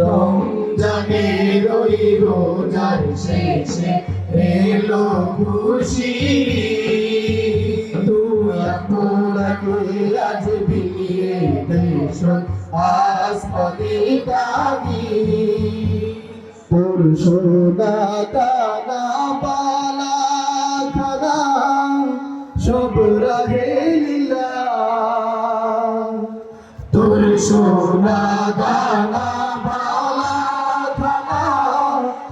রমজানের ওই রোজার শেষে এলো খুশি তুই আপনাকে আজ বিলিয়ে দেশ আসমানি দাগি তোর সোনা দানা বালা খানা সব রহে লীলা তোর সোনা দানা বালা খানা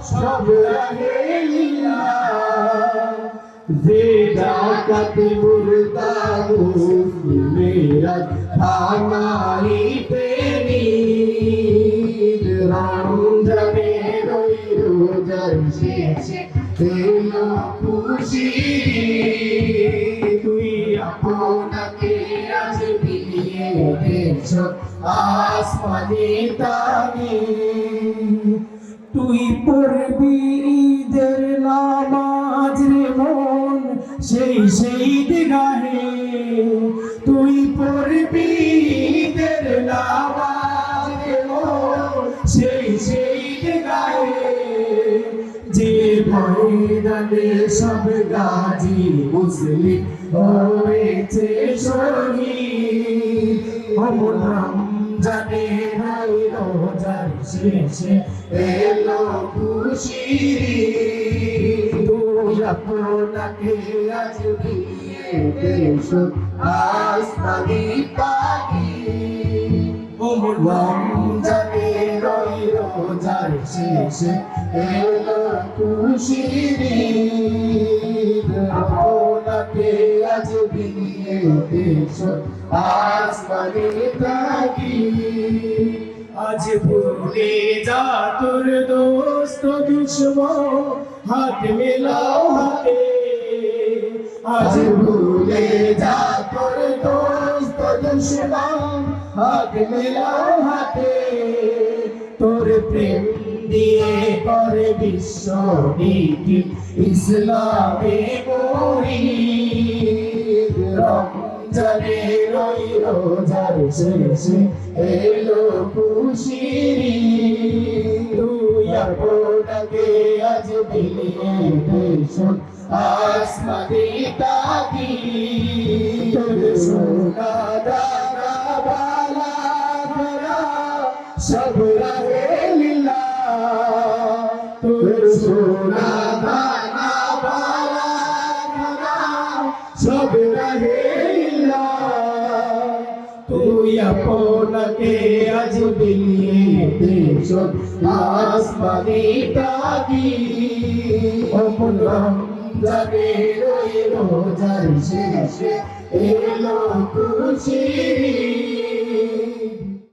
সব রহে লীলা যে ডাকাত মুর্দা মুসলিমেরা ভাঙাইতে নীর রমজানের ওই রোজার শেষে এলো খুশি তুই আপনাকে আজ বিলিয়ে দেশ আসমানি তানি তুই পড়বি ঈদের নামাজ রে মন সেই দিগাহে তুই পড়বি ঈদের নামাজ রে মন সেই দিগাহে যে ময়দানে সব গাজী মুসলিম হয়েছে শহীদ অমর রমজানের ওই রোজার শেষে এলো খুশি তুই আপনাকে আজ বিলিয়ে দেশ আসমানি তাগি অমর রমজানের ওই রোজার শেষে এলো খুশি আপনাকে আজ বিলিয়ে দেশ আসমানি তাগি আজ ভুলে যা তোর দোস্ত দুশ্মন হাত মেলাও হাতে আজ ভুলে যা তোর দোস্ত দুশ্মন হাত মেলাও হাতে তোর প্রেম দিয়ে করে বিশ্ব নীতি ইসলামে মুরিদ রমজানের ওই রোজার শেষে এলো খুশি তুই আপনাকে আজ বিলিয়ে দেশ আসমানি তাগি তোর সোনা দানা বালা খানা সব রহে লীলা তোর সোনা দানা বালা খানা সব রহে লীলা তুই আপনাকে আজ বিলিয়ে দেশ আসমানি তাগি অমর রমজানের ওই রোজার শেষে এলো খুশি